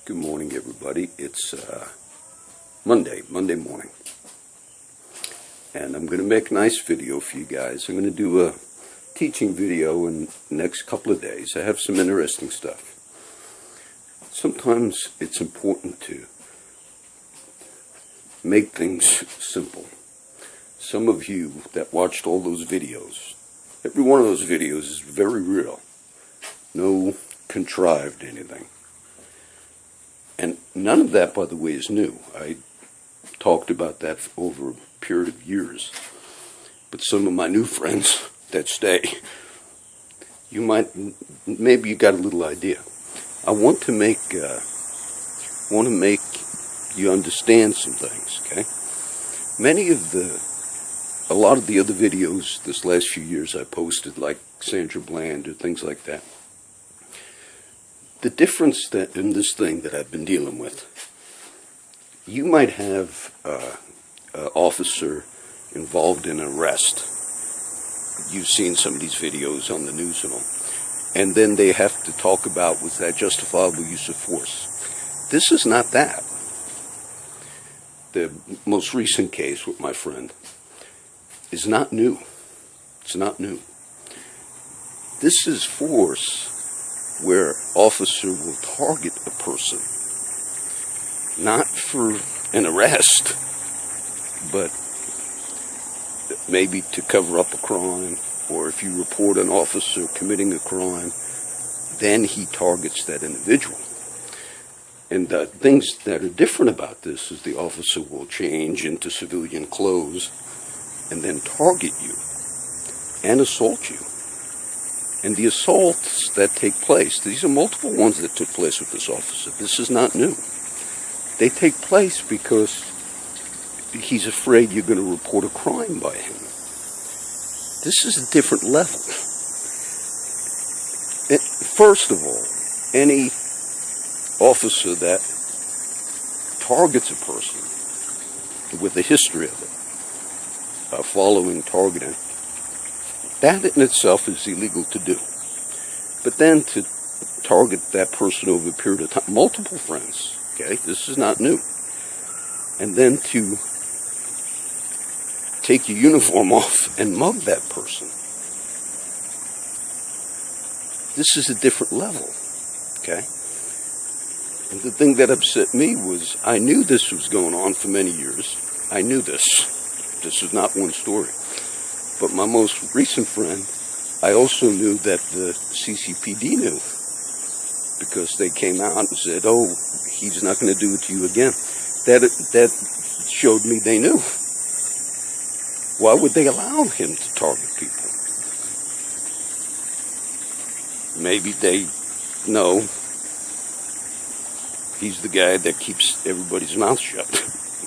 Good morning, everybody. It's Monday morning, and I'm going to make a nice video for you guys. I'm going to do a teaching video in the next couple of days. I have some interesting stuff. Sometimes it's important to make things simple. Some of you that watched all those videos, every one of those videos is very real. No contrived anything. And none of that, by the way, is new. I talked about that over a period of years. But some of my new friends that stay, maybe you got a little idea. I want to make you understand some things, okay? A lot of the other videos this last few years I posted, like Sandra Bland or things like that. The difference that in this thing that I've been dealing with, you might have an officer involved in an arrest. You've seen some of these videos on the news and all. And then they have to talk about, was that justifiable use of force? This is not that. The most recent case with my friend is not new. It's not new. This is force where officer will target a person, not for an arrest, but maybe to cover up a crime, or if you report an officer committing a crime, then he targets that individual. And the things that are different about this is the officer will change into civilian clothes and then target you and assault you. And the assaults that take place, these are multiple ones that took place with this officer. This is not new. They take place because he's afraid you're going to report a crime by him. This is a different level. First of all, any officer that targets a person with a history of it, following targeting, that in itself is illegal to do. But then to target that person over a period of time, multiple friends, okay, this is not new. And then to take your uniform off and mug that person. This is a different level, okay? And the thing that upset me was I knew this was going on for many years. I knew this. This is not one story. But my most recent friend, I also knew that the CCPD knew, because they came out and said, oh, he's not going to do it to you again. That showed me they knew. Why would they allow him to target people? Maybe they know he's the guy that keeps everybody's mouth shut,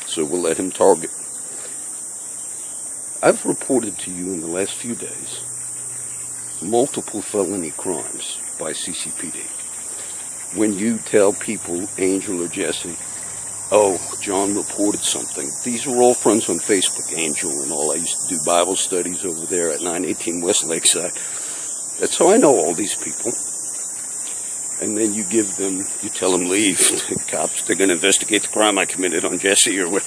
so we'll let him target. I've reported to you in the last few days multiple felony crimes by CCPD. When you tell people, Angel or Jesse, oh, John reported something. These were all friends on Facebook, Angel and all. I used to do Bible studies over there at 918 West Lakeside. That's how I know all these people. And then you tell them leave. The cops, they're going to investigate the crime I committed on Jesse or what.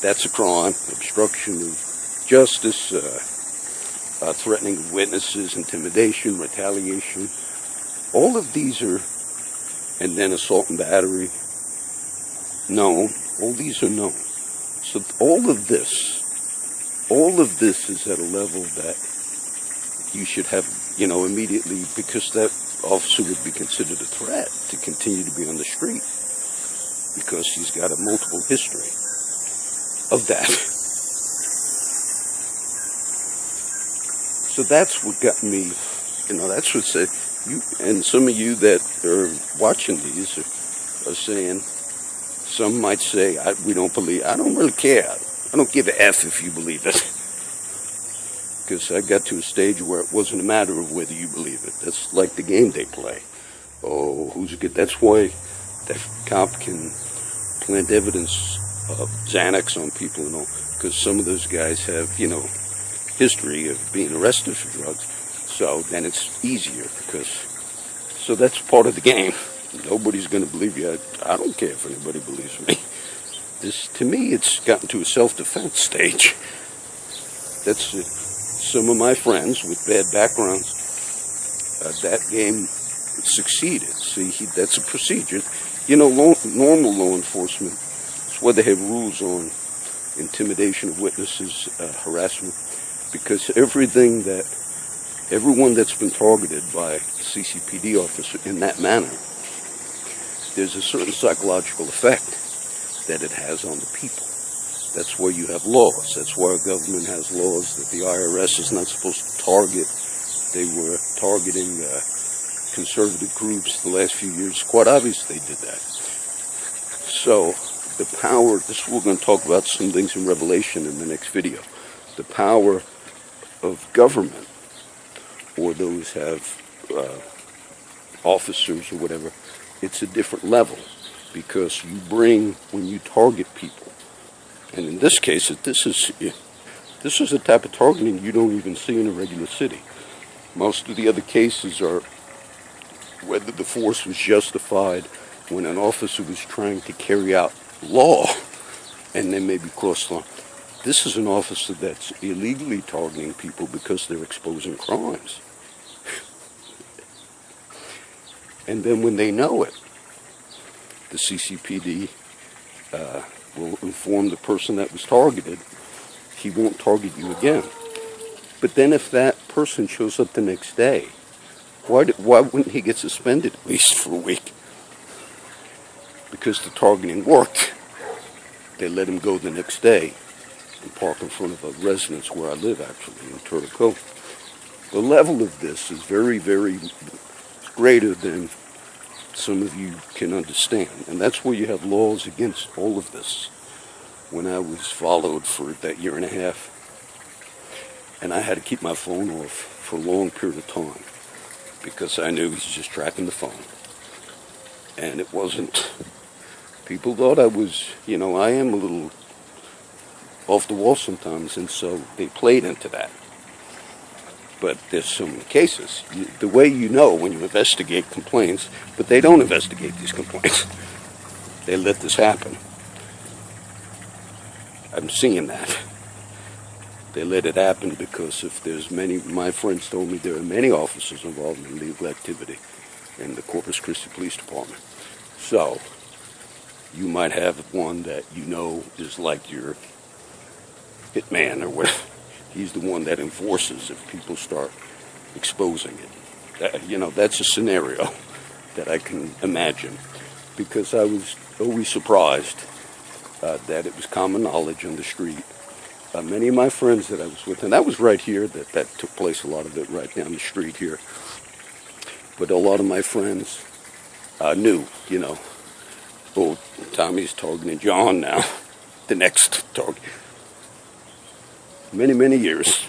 That's a crime. Obstruction of justice, threatening witnesses, intimidation, retaliation. All of these are, and then assault and battery. No, all these are known. So all of this is at a level that you should have, immediately, because that officer would be considered a threat to continue to be on the street, because he's got a multiple history of that. So that's what got me, that's what said, you, and some of you that are watching these are saying, some might say, we don't believe, I don't really care. I don't give a F if you believe it. Because I got to a stage where it wasn't a matter of whether you believe it. That's like the game they play. Oh, who's good? That's why that cop can plant evidence of Xanax on people and all. Because some of those guys have, history of being arrested for drugs. So then it's easier so that's part of the game. Nobody's going to believe you. I don't care if anybody believes me. This, to me, it's gotten to a self-defense stage. That's some of my friends with bad backgrounds. That game succeeded. See, that's a procedure. You know, normal law enforcement, it's why they have rules on intimidation of witnesses, harassment, because everyone that's been targeted by a CCPD officer in that manner, there's a certain psychological effect that it has on the people. That's why you have laws. That's why our government has laws that the IRS is not supposed to target. They were targeting conservative groups the last few years. Quite obvious they did that. So the power, we're going to talk about some things in Revelation in the next video. The power of government, or those have officers or whatever, it's a different level, because when you target people, and in this case, this is a type of targeting you don't even see in a regular city. Most of the other cases are whether the force was justified when an officer was trying to carry out law and then maybe cross the line. This is an officer that's illegally targeting people because they're exposing crimes. And then when they know it, the CCPD will inform the person that was targeted, he won't target you again. But then if that person shows up the next day, why wouldn't he get suspended at least for a week? Because the targeting worked. They let him go the next day and park in front of a residence where I live, actually, in Turtle Cove. The level of this is very, very greater than some of you can understand. And that's where you have laws against all of this. When I was followed for that year and a half, and I had to keep my phone off for a long period of time, because I knew he was just tracking the phone. And it wasn't, people thought I was, I am a little off the wall sometimes, and so they played into that. But there's so many cases. The way you know when you investigate complaints, but they don't investigate these complaints. They let this happen. I'm seeing that. They let it happen because if there's my friends told me there are many officers involved in illegal activity in the Corpus Christi Police Department. So, you might have one that is like your hitman or whatever. He's the one that enforces if people start exposing it. That's a scenario that I can imagine, because I was always surprised that it was common knowledge on the street. Many of my friends that I was with, and that was right here, that took place, a lot of it right down the street here. But a lot of my friends knew, oh, Tommy's targeting John now, the next target. Many, many years.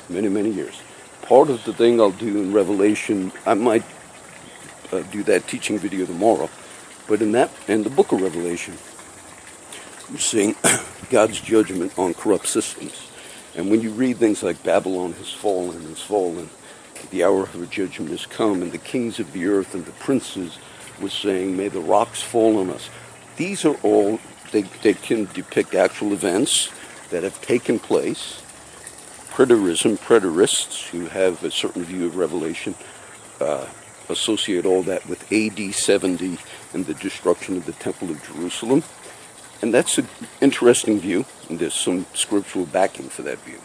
Part of the thing I'll do in Revelation, I might do that teaching video tomorrow, but in the book of Revelation, you're seeing God's judgment on corrupt systems. And when you read things like Babylon has fallen, the hour of her judgment has come, and the kings of the earth and the princes were saying, may the rocks fall on us. These are all, they can depict actual events that have taken place. Preterists who have a certain view of Revelation associate all that with AD 70 and the destruction of the Temple of Jerusalem. And that's an interesting view, and there's some scriptural backing for that view.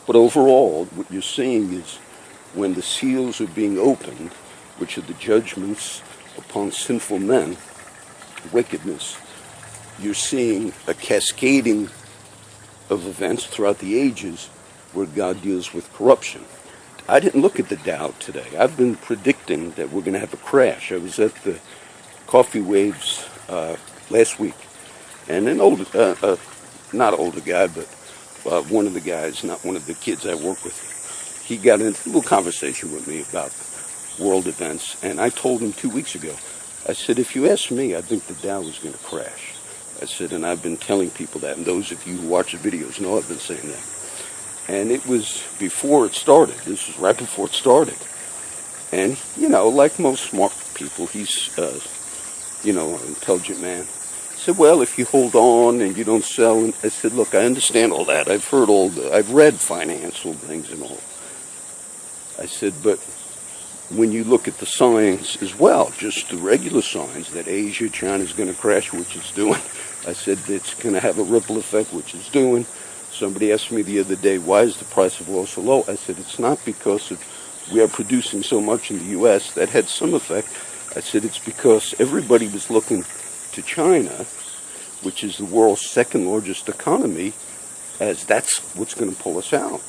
But overall, what you're seeing is when the seals are being opened, which are the judgments upon sinful men, wickedness, you're seeing a cascading of events throughout the ages where God deals with corruption. I didn't look at the Dow today. I've been predicting that we're going to have a crash. I was at the Coffee Waves last week, and an not older guy, but one of the guys, not one of the kids I work with, he got into a little conversation with me about world events, and I told him 2 weeks ago, I said, if you ask me, I think the Dow is going to crash. I said, and I've been telling people that, and those of you who watch the videos know I've been saying that. And it was before it started. This was right before it started. And, like most smart people, he's an intelligent man. I said, well, if you hold on and you don't sell, and I said, look, I understand all that. I've read financial things and all. I said, but when you look at the signs as well, just the regular signs that Asia, China's going to crash, which it's doing. I said it's going to have a ripple effect, which it's doing. Somebody asked me the other day, why is the price of oil so low? I said, it's not because we are producing so much in the U.S. That had some effect. I said, it's because everybody was looking to China, which is the world's second largest economy, as that's what's going to pull us out.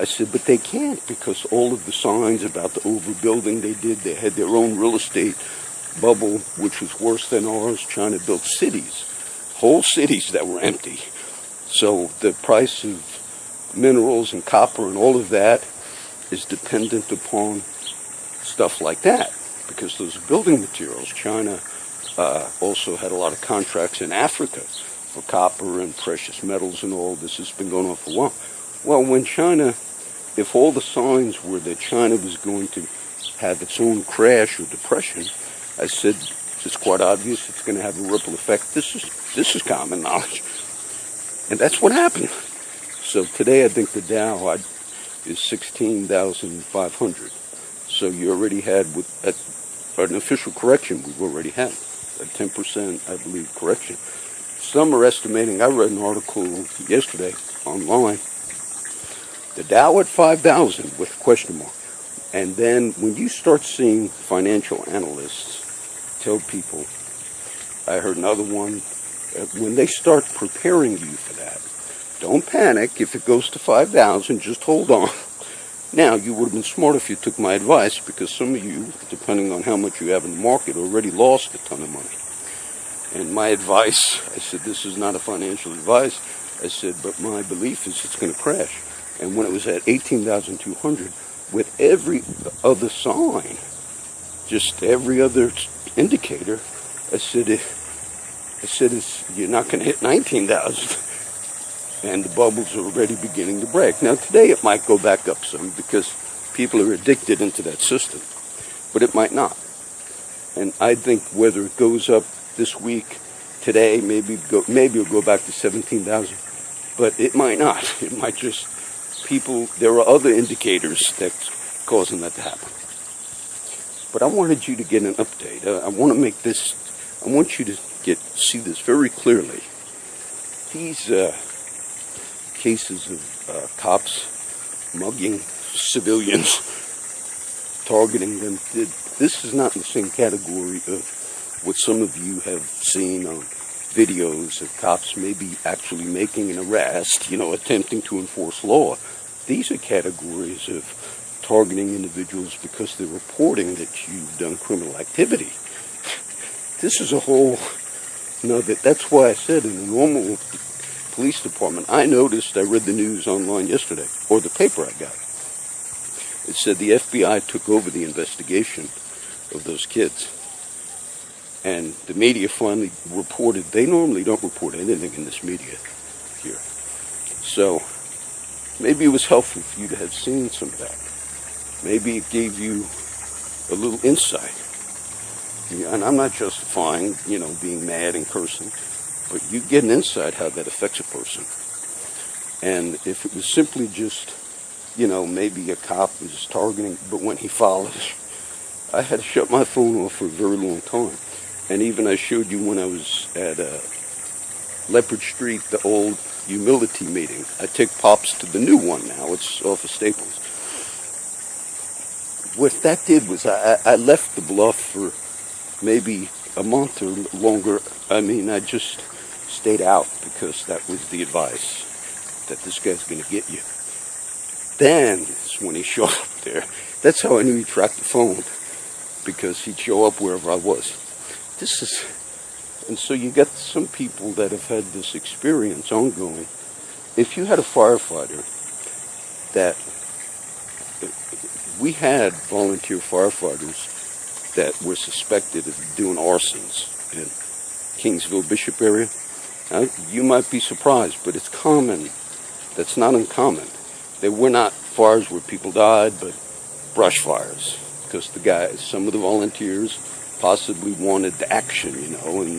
I said, but they can't, because all of the signs about the overbuilding they had their own real estate bubble, which was worse than ours. China built cities, whole cities that were empty. So the price of minerals and copper and all of that is dependent upon stuff like that, because those are building materials. China also had a lot of contracts in Africa for copper and precious metals and all. This has been going on for a while. Well, when China, if all the signs were that China was going to have its own crash or depression, I said, it's quite obvious it's going to have a ripple effect. This is common knowledge. And that's what happened. So today I think the Dow is 16,500. So you already had, an official correction, we've already had a 10%, I believe, correction. Some are estimating, I read an article yesterday online, the Dow at 5,000 with a question mark. And then when you start seeing financial analysts tell people, I heard another one, when they start preparing you for that, don't panic. If it goes to 5,000, just hold on. Now, you would have been smart if you took my advice, because some of you, depending on how much you have in the market, already lost a ton of money. And my advice, I said, this is not a financial advice. I said, but my belief is it's going to crash. And when it was at 18,200, with every other sign, just every other indicator, I said, you're not going to hit 19,000. And the bubble's are already beginning to break. Now, today it might go back up some because people are addicted into that system. But it might not. And I think whether it goes up this week, today, maybe it'll go back to 17,000. But it might not. It might just, there are other indicators that's causing that to happen. But I wanted you to get an update. I want you to see this very clearly. These cases of cops mugging civilians, targeting them, this is not in the same category of what some of you have seen on videos of cops maybe actually making an arrest, attempting to enforce law. These are categories of targeting individuals because they're reporting that you've done criminal activity. This is a whole nother. That's why I said in a normal police department, I read the news online yesterday, or the paper I got. It said the FBI took over the investigation of those kids. And the media finally reported, they normally don't report anything in this media here. So maybe it was helpful for you to have seen some of that. Maybe it gave you a little insight. And I'm not justifying, being mad and cursing, but you get an insight how that affects a person. And if it was simply just, maybe a cop is targeting, but when he follows, I had to shut my phone off for a very long time. And even I showed you when I was at Leopard Street, the old humility meeting. I take Pops to the new one now. It's off of Staples. What that did was I left the bluff for maybe a month or longer. I just stayed out because that was the advice, that this guy's going to get you. Then is when he showed up there. That's how I knew he tracked the phone, because he'd show up wherever I was. And so you get some people that have had this experience ongoing. If you had a firefighter we had volunteer firefighters that were suspected of doing arsons in Kingsville, Bishop area. Now, you might be surprised, but it's common. That's not uncommon. There were not fires where people died, but brush fires. Because some of the volunteers possibly wanted action, and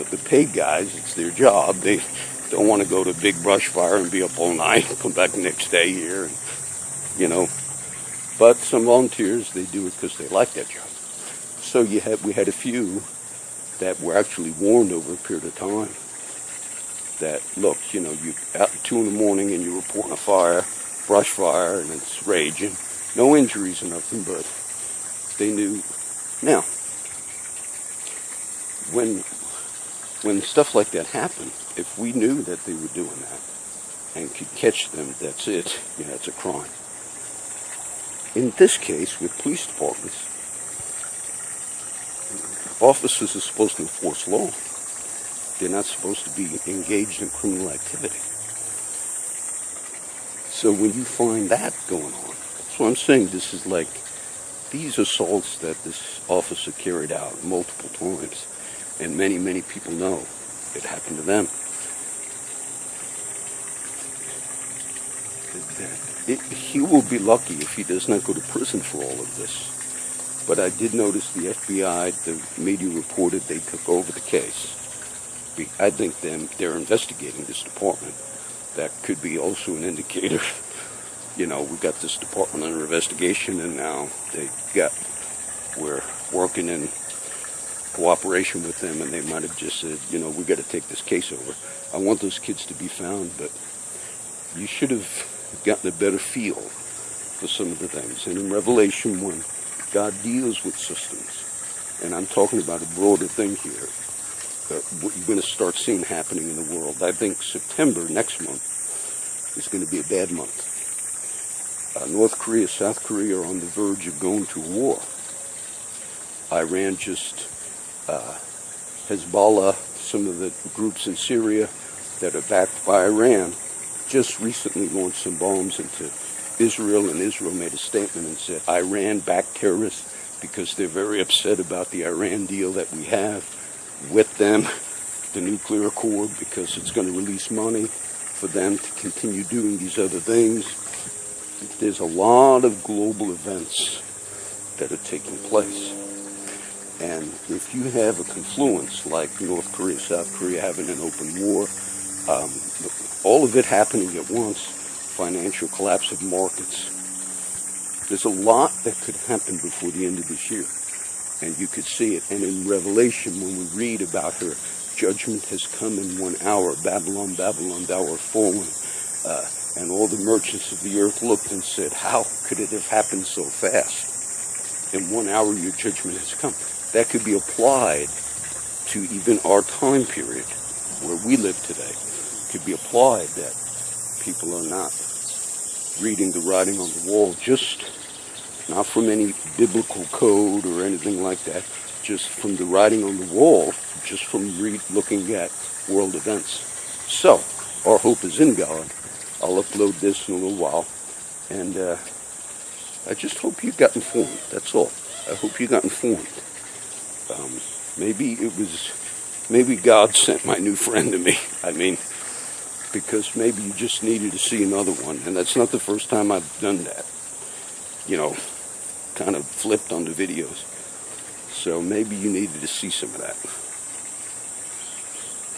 the paid guys, it's their job. They don't want to go to big brush fire and be up all night, come back the next day here, But some volunteers, they do it because they like that job. So we had a few that were actually warned over a period of time that, look, you out at 2 in the morning and you're reporting a fire, brush fire, and it's raging. No injuries or nothing, but they knew. Now, when stuff like that happened, if we knew that they were doing that and could catch them, that's it. It's a crime. In this case, with police departments, officers are supposed to enforce law. They're not supposed to be engaged in criminal activity. So when you find that going on, that's what I'm saying. This is like these assaults that this officer carried out multiple times, and many, many people know it happened to them. He will be lucky if he does not go to prison for all of this. But I did notice the FBI, the media reported they took over the case. I think they're investigating this department. That could be also an indicator. We got this department under investigation, and now we're working in cooperation with them, and they might have just said, we got to take this case over. I want those kids to be found, but you should have gotten a better feel for some of the things. And in Revelation 1, God deals with systems. And I'm talking about a broader thing here. What you're going to start seeing happening in the world. I think September next month is going to be a bad month. North Korea, South Korea are on the verge of going to war. Iran just, Hezbollah, some of the groups in Syria that are backed by Iran, just recently launched some bombs into Israel, and Israel made a statement and said Iran backed terrorists because they're very upset about the Iran deal that we have with them, the nuclear accord, because it's going to release money for them to continue doing these other things. There's a lot of global events that are taking place. And if you have a confluence like North Korea, South Korea having an open war, all of it happening at once, financial collapse of markets, there's a lot that could happen before the end of this year. And you could see it. And in Revelation, when we read about her, judgment has come in 1 hour. Babylon, Babylon, thou art fallen. And all the merchants of the earth looked and said, how could it have happened so fast? In 1 hour, your judgment has come. That could be applied to even our time period where we live today. It could be applied that people are not reading the writing on the wall, just not from any biblical code or anything like that, just from the writing on the wall, just from looking at world events. So, our hope is in God. I'll upload this in a little while, and I just hope you got informed. That's all. I hope you got informed. Maybe God sent my new friend to me. Because maybe you just needed to see another one, and that's not the first time I've done that. Kind of flipped on the videos. So maybe you needed to see some of that.